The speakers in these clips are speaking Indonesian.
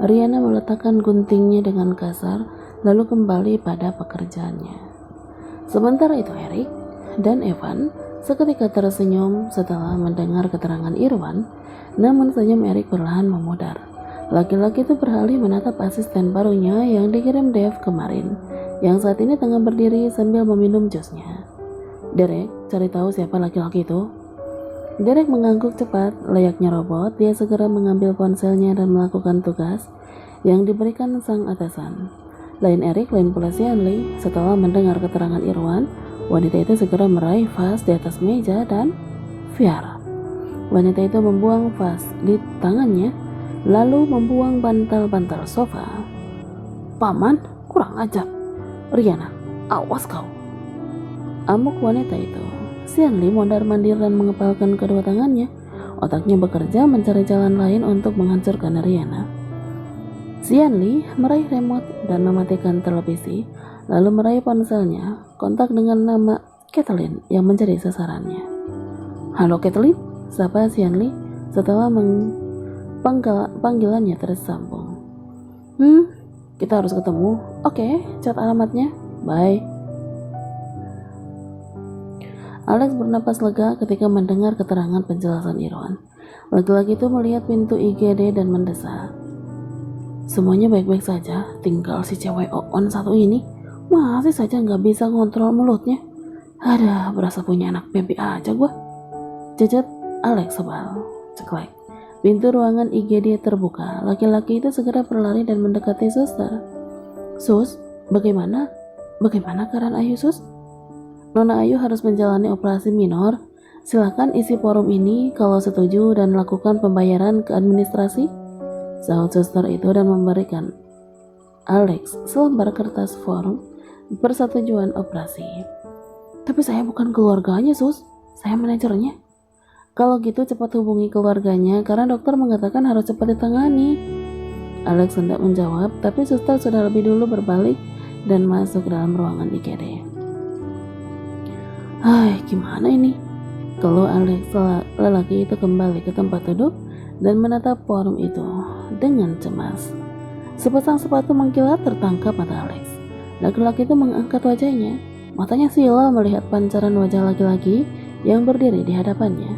Riana meletakkan guntingnya dengan kasar, lalu kembali pada pekerjaannya. Sementara itu Erik dan Evan seketika tersenyum setelah mendengar keterangan Irwan, namun senyum Erik perlahan memudar. Laki-laki itu beralih menatap asisten barunya yang dikirim Dave kemarin, yang saat ini tengah berdiri sambil meminum jusnya. Derek, cari tahu siapa laki-laki itu. Derek mengangguk cepat, layaknya robot. Dia segera mengambil ponselnya dan melakukan tugas yang diberikan sang atasan. Lain Erik, lain pula si Hanley. Setelah mendengar keterangan Irwan, wanita itu segera meraih vas di atas meja dan Viara. Wanita itu membuang vas di tangannya, lalu membuang bantal-bantal sofa. Paman, kurang ajar. Riana, awas kau. Amuk wanita itu. Si Hanley mondar-mandir dan mengepalkan kedua tangannya. Otaknya bekerja mencari jalan lain untuk menghancurkan Riana. Si Hanley meraih remote dan mematikan televisi, lalu meraih ponselnya, kontak dengan nama Kathleen yang menjadi sasarannya. Halo Kathleen, sapa si Hanley setelah panggilannya tersambung. Kita harus ketemu. Oke, cat alamatnya. Bye. Alex bernapas lega ketika mendengar keterangan penjelasan Irwan. Laki-laki itu melihat pintu IGD dan mendesah. Semuanya baik-baik saja, tinggal si cewek Oon satu ini masih saja nggak bisa ngontrol mulutnya. Ada berasa punya anak baby aja gua. Jejet Alex sebal. Ceklek. Pintu ruangan IGD terbuka. Laki-laki itu segera berlari dan mendekati suster. Sus, bagaimana? Bagaimana keadaan Ayu, Sus? Nona Ayu harus menjalani operasi minor. Silakan isi forum ini kalau setuju dan lakukan pembayaran ke administrasi, sahut suster itu dan memberikan Alex selembar kertas forum persetujuan operasi. Tapi saya bukan keluarganya, Sus. Saya manajernya. Kalau gitu cepat hubungi keluarganya karena dokter mengatakan harus cepat ditangani. Alex hendak menjawab, tapi suster sudah lebih dulu berbalik dan masuk dalam ruangan IGD. Gimana ini? Kalau Alex, lelaki itu kembali ke tempat duduk dan menatap forum itu dengan cemas. Sepasang sepatu mengkilat tertangkap mata Alex. Laki-laki itu mengangkat wajahnya. Matanya silau melihat pancaran wajah laki-laki yang berdiri di hadapannya.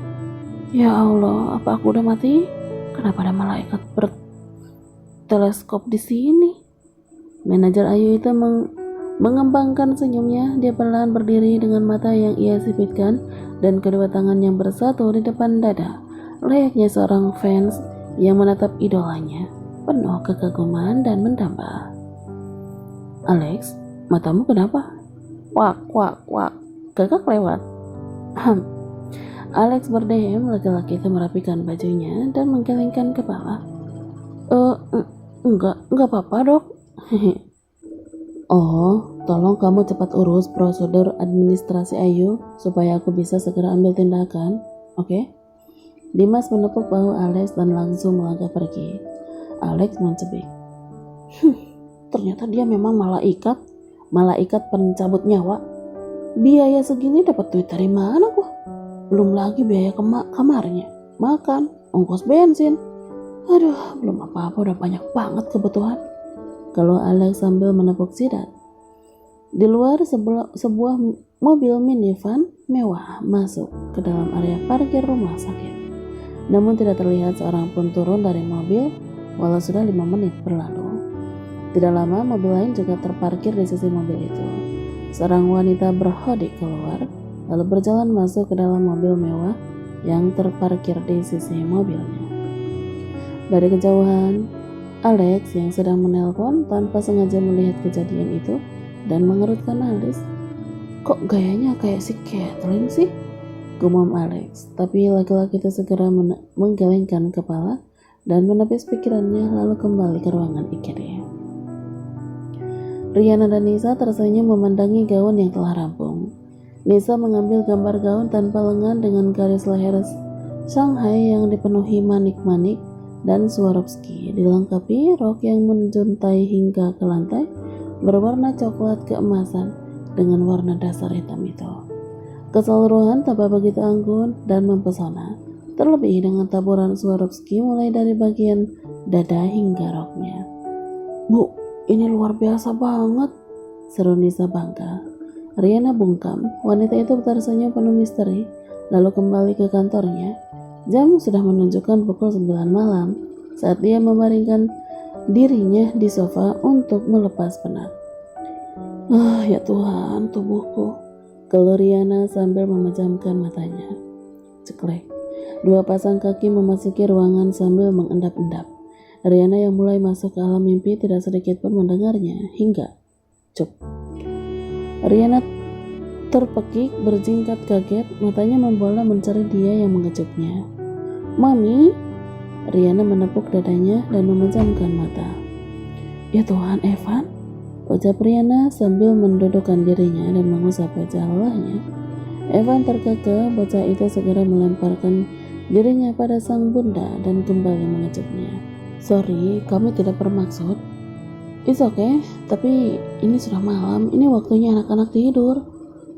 Ya Allah, apa aku udah mati? Kenapa ada malaikat berteleskop di sini? Manajer Ayu itu mengembangkan senyumnya. Dia perlahan berdiri dengan mata yang ia sipitkan dan kedua tangan yang bersatu di depan dada, layaknya seorang fans yang menatap idolanya, penuh kekaguman dan mendamba. Alex, matamu kenapa? Wak, gagak lewat. Alex berdehem. Laki-laki itu merapikan bajunya dan menggelengkan kepala. Enggak apa-apa dok. Oh, tolong kamu cepat urus prosedur administrasi Ayu supaya aku bisa segera ambil tindakan, oke? Dimas menepuk bahu Alex dan langsung melangkah pergi. Alex mencibir. Ternyata dia memang malaikat pencabut nyawa. Biaya segini dapat duit dari mana gua? Belum lagi biaya kamarnya, makan, ongkos bensin. Aduh, belum apa-apa udah banyak banget kebutuhan. Kalau Alex sambil menepuk jidat. Di luar sebuah mobil minivan mewah masuk ke dalam area parkir rumah sakit. Namun tidak terlihat seorang pun turun dari mobil walau sudah 5 menit berlalu. Tidak lama mobil lain juga terparkir di sisi mobil itu. Seorang wanita berhodik keluar lalu berjalan masuk ke dalam mobil mewah yang terparkir di sisi mobilnya. Dari kejauhan, Alex yang sedang menelpon tanpa sengaja melihat kejadian itu dan mengerutkan alis. Kok gayanya kayak si Kathleen sih? Gumam Alex. Tapi laki-laki itu segera menggelengkan kepala dan menepis pikirannya lalu kembali ke ruangan IGD. Riana dan Nisa tersenyum memandangi gaun yang telah rampung. Nisa mengambil gambar gaun tanpa lengan dengan garis leher Shanghai yang dipenuhi manik-manik dan Swarovski, dilengkapi rok yang menjuntai hingga ke lantai berwarna coklat keemasan dengan warna dasar hitam itu. Keseluruhan tampak begitu anggun dan mempesona, terlebih dengan taburan Swarovski mulai dari bagian dada hingga roknya. "Bu, ini luar biasa banget," seru Nisa bangga. Riana bungkam. Wanita itu tersenyum penuh misteri, lalu kembali ke kantornya. Jam sudah menunjukkan pukul 9 malam saat dia membaringkan dirinya di sofa untuk melepas penat. Ya Tuhan, tubuhku," keluh Riana sambil memejamkan matanya. Ceklek. Dua pasang kaki memasuki ruangan sambil mengendap-endap. Riana yang mulai masuk ke alam mimpi tidak sedikit pun mendengarnya hingga cup. Riana terpekik, berjingkat kaget, matanya membola mencari dia yang mengejutnya. "Mami?" Riana menepuk dadanya dan memejamkan mata. "Ya Tuhan, Evan?" ucap Riana sambil mendudukkan dirinya dan mengusap wajah lelahnya. Evan terkekeh, bocah itu segera melemparkan dirinya pada sang bunda dan kembali mengejutnya. "Sorry, kami tidak bermaksud." "It's okay, tapi ini sudah malam, ini waktunya anak-anak tidur,"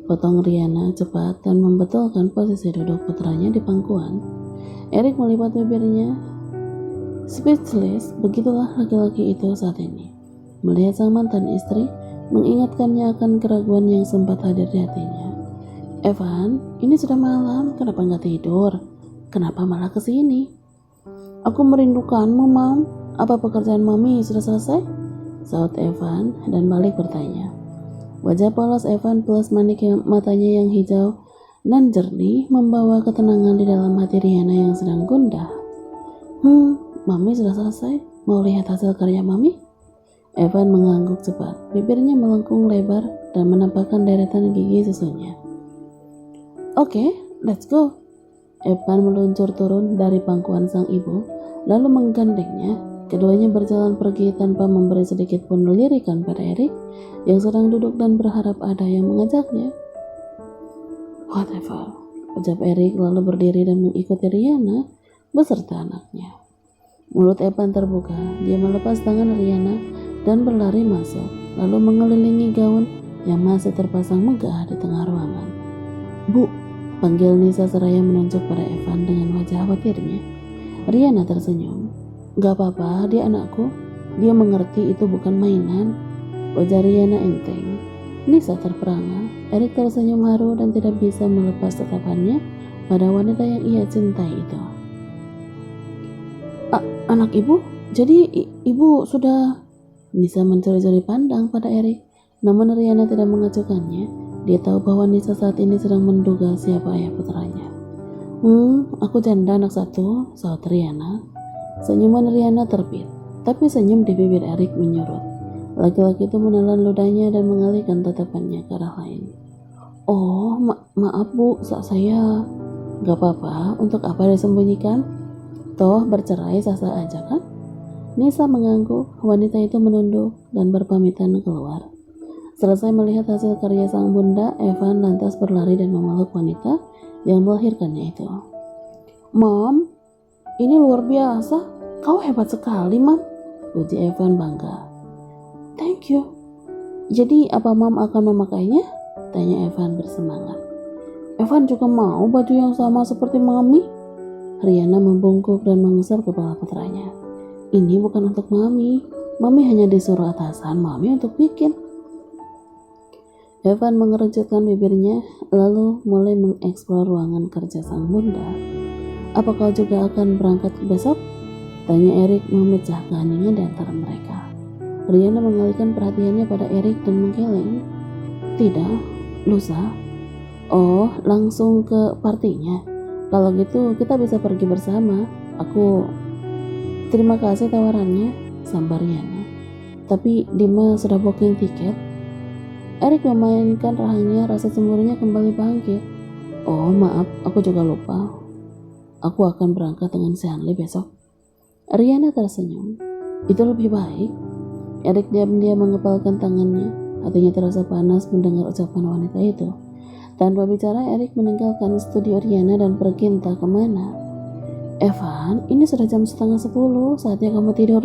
potong Riana cepat dan membetulkan posisi duduk putranya di pangkuan. Erik melipat bibirnya. Speechless, begitulah laki-laki itu saat ini. Melihat sang mantan istri, mengingatkannya akan keraguan yang sempat hadir di hatinya. "Evan, ini sudah malam, kenapa nggak tidur? Kenapa malah kesini?" "Aku merindukanmu, Mam. Apa pekerjaan Mami sudah selesai?" saut Evan dan balik bertanya. Wajah polos Evan plus manik matanya yang hijau dan jernih membawa ketenangan di dalam hati Riana yang sedang gundah. Mami sudah selesai? Mau lihat hasil karya Mami?" Evan mengangguk cepat. Bibirnya melengkung lebar dan menampakkan deretan gigi susunya. "Oke, let's go." Evan meluncur turun dari pangkuan sang ibu, lalu menggandengnya. Keduanya berjalan pergi tanpa memberi sedikit pun lirikan pada Erik yang sedang duduk dan berharap ada yang mengajaknya. "Whatever," ucap Erik lalu berdiri dan mengikuti Riana beserta anaknya. Mulut Evan terbuka, dia melepas tangan Riana dan berlari masuk, lalu mengelilingi gaun yang masih terpasang megah di tengah ruangan. "Bu," panggil Nisa seraya menunjuk pada Evan dengan wajah khawatirnya. Riana tersenyum. "Gak apa-apa, dia anakku. Dia mengerti itu bukan mainan," ujar Riana enteng. Nisa terperangah. Erik tersenyum haru dan tidak bisa melepas tatapannya pada wanita yang ia cintai itu. "Anak ibu? Jadi ibu sudah..." Nisa mencuri-curi pandang pada Erik, namun Riana tidak mengacukannya. Dia tahu bahwa Nisa saat ini sedang menduga siapa ayah putranya. Aku janda anak satu," saut Riana. Senyuman Riana terbit, tapi senyum di bibir Erik menyurut. Laki-laki itu menelan ludahnya dan mengalihkan tatapannya ke arah lain. "Oh, maaf Bu, saya..." "Gak apa-apa, untuk apa disembunyikan? Toh bercerai sah-sah aja kan?" Nisa mengangguk. Wanita itu menunduk dan berpamitan keluar. Selesai melihat hasil karya sang bunda, Evan lantas berlari dan memeluk wanita yang melahirkannya itu. "Mom, ini luar biasa. Kau hebat sekali, Mam," puji Evan bangga. "Thank you. Jadi apa Mam akan memakainya?" tanya Evan bersemangat. "Evan juga mau baju yang sama seperti Mami." Riana membungkuk dan mengusap kepala putranya. "Ini bukan untuk Mami. Mami hanya disuruh atasan Mami untuk bikin." Evan mengerutkan bibirnya, lalu mulai mengeksplor ruangan kerja sang bunda. "Apa kau juga akan berangkat besok?" tanya Erik memecah keheningan di antara mereka. Riana mengalihkan perhatiannya pada Erik dan menggeleng. "Tidak, lusa." "Oh, langsung ke partinya? Kalau gitu kita bisa pergi bersama. Terima kasih tawarannya," sambar Riana. "Tapi Dima sudah booking tiket." Erik memainkan rahangnya, rasa cemburunya kembali bangkit. "Oh maaf, aku juga lupa. Aku akan berangkat dengan Seanli besok." Riana tersenyum. "Itu lebih baik." Erik diam-diam mengepalkan tangannya. Hatinya terasa panas mendengar ucapan wanita itu. Tanpa bicara, Erik meninggalkan studio Riana dan pergi entah kemana. "Evan, ini sudah jam 9:30, saatnya kamu tidur."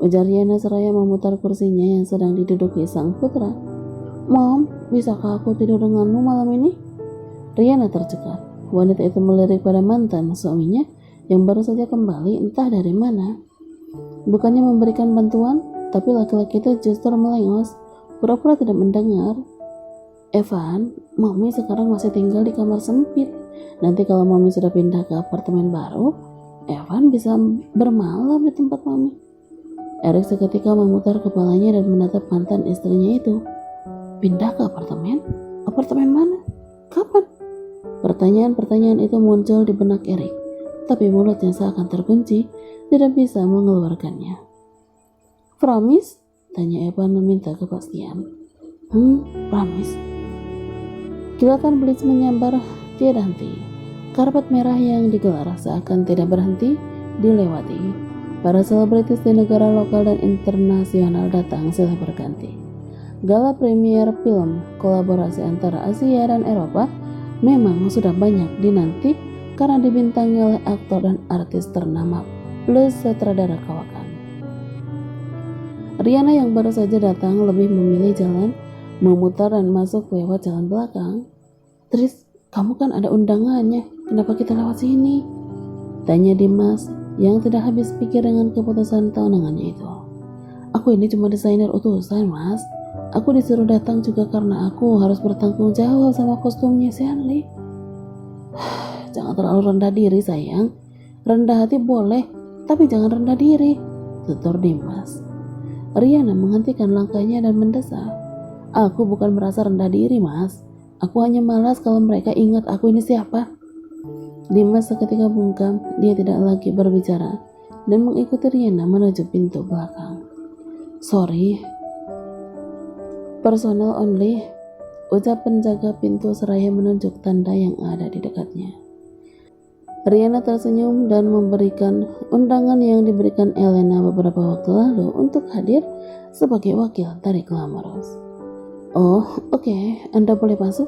ujar Riana seraya memutar kursinya yang sedang diduduki sang putra. "Mom, bisakah aku tidur denganmu malam ini?" Riana tercekat. Wanita itu melirik pada mantan suaminya yang baru saja kembali entah dari mana. Bukannya memberikan bantuan, tapi laki-laki itu justru melengos, pura-pura tidak mendengar. Evan, Mami sekarang masih tinggal di kamar sempit. Nanti kalau Mami sudah pindah ke apartemen baru, Evan bisa bermalam di tempat Mami. Erik seketika memutar kepalanya dan menatap mantan istrinya itu. Pindah ke apartemen? Apartemen mana? Kapan? Pertanyaan-pertanyaan itu muncul di benak Erik, tapi mulutnya seakan terkunci, tidak bisa mengeluarkannya. Promise? Tanya Evan meminta kepastian. Promise. Kilatan Blitz menyambar tiada henti. Karpet merah yang digelar seakan tidak berhenti dilewati. Para selebritis di negara lokal dan internasional datang silih berganti. Gala premier film kolaborasi antara Asia dan Eropa memang sudah banyak dinanti karena dibintangi oleh aktor dan artis ternama plus sutradara kawakan. Rihanna yang baru saja datang lebih memilih jalan memutar dan masuk lewat jalan belakang. Tris, kamu kan ada undangannya, kenapa kita lewat sini? Tanya Dimas yang tidak habis pikir dengan keputusan tunangannya itu. Aku ini cuma desainer utusan, Mas. Aku disuruh datang juga karena aku harus bertanggung jawab sama kostumnya Shanley. Jangan terlalu rendah diri, sayang. Rendah hati boleh, tapi jangan rendah diri, tutur Dimas. Rihanna menghentikan langkahnya dan mendesak. Aku bukan merasa rendah diri, Mas. Aku hanya malas kalau mereka ingat aku ini siapa. Dimas seketika bungkam, dia tidak lagi berbicara dan mengikuti Rihanna menuju pintu belakang. Sorry, personal only, ucap penjaga pintu seraya menunjuk tanda yang ada di dekatnya. Rihanna tersenyum dan memberikan undangan yang diberikan Elena beberapa waktu lalu untuk hadir sebagai wakil dari Glamorous. Oh, oke, Anda boleh masuk.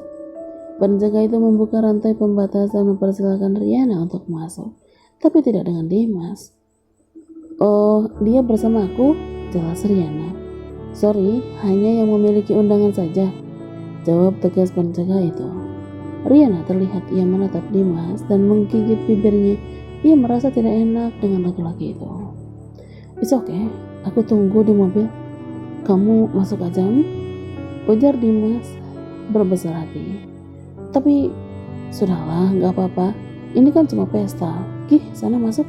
Penjaga itu membuka rantai pembatas dan mempersilakan Rihanna untuk masuk, tapi tidak dengan Dimas. Oh, dia bersama aku, jelas Rihanna. Sorry, hanya yang memiliki undangan saja, jawab tegas penjaga itu. Rihanna terlihat ia menatap Dimas dan menggigit bibirnya. Ia merasa tidak enak dengan laki-laki itu. It's okay, aku tunggu di mobil. Kamu masuk aja, ujar Dimas berbesar hati. Tapi sudahlah, gak apa-apa. Ini kan cuma pesta. Sana masuk.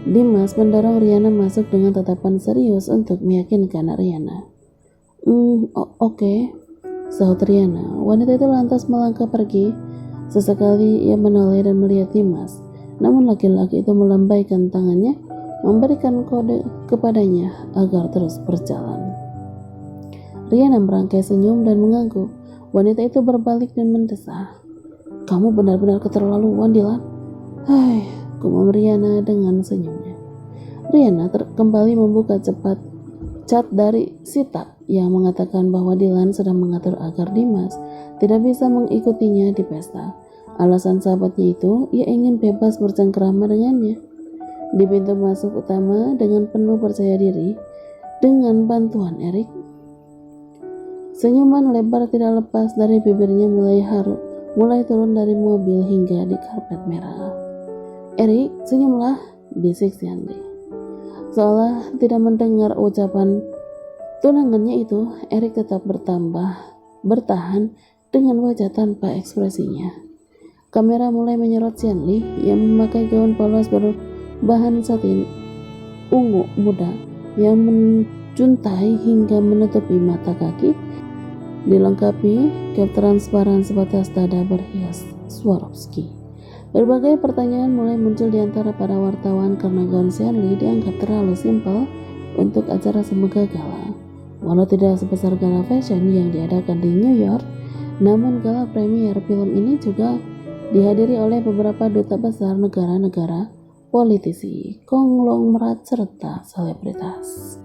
Dimas mendorong Rihanna masuk dengan tatapan serius untuk meyakinkan Rihanna. Oke, sahut Rihanna. Wanita itu lantas melangkah pergi. Sesekali ia menoleh dan melihat Dimas. Namun laki-laki itu melambaikan tangannya, memberikan kode kepadanya agar terus berjalan. Rihanna merangkai senyum dan mengangguk. Wanita itu berbalik dan mendesak. Kamu benar-benar keterlaluan, Dilan. Hai, gumam Rihanna dengan senyumnya. Rihanna kembali membuka cepat chat dari Sita yang mengatakan bahwa Dilan sedang mengatur agar Dimas tidak bisa mengikutinya di pesta. Alasan sahabatnya itu, ia ingin bebas bercengkrama dengannya. Di pintu masuk utama dengan penuh percaya diri, dengan bantuan Erik, senyuman lebar tidak lepas dari bibirnya mulai turun dari mobil hingga di karpet merah. Erik, senyumlah, bisik Shanley. Seolah tidak mendengar ucapan tunangannya itu, Erik tetap bertahan dengan wajah tanpa ekspresinya. Kamera mulai menyorot Shanley yang memakai gaun polos berbahan satin ungu muda yang menjuntai hingga menutupi mata kaki, dilengkapi cap transparan sebatas dada berhias Swarovski. Berbagai pertanyaan mulai muncul di antara para wartawan karena gaun Shanley dianggap terlalu simpel untuk acara semega gala. Walau tidak sebesar gala fashion yang diadakan di New York, namun gala premier film ini juga dihadiri oleh beberapa duta besar negara-negara, politisi, konglomerat, serta selebritas.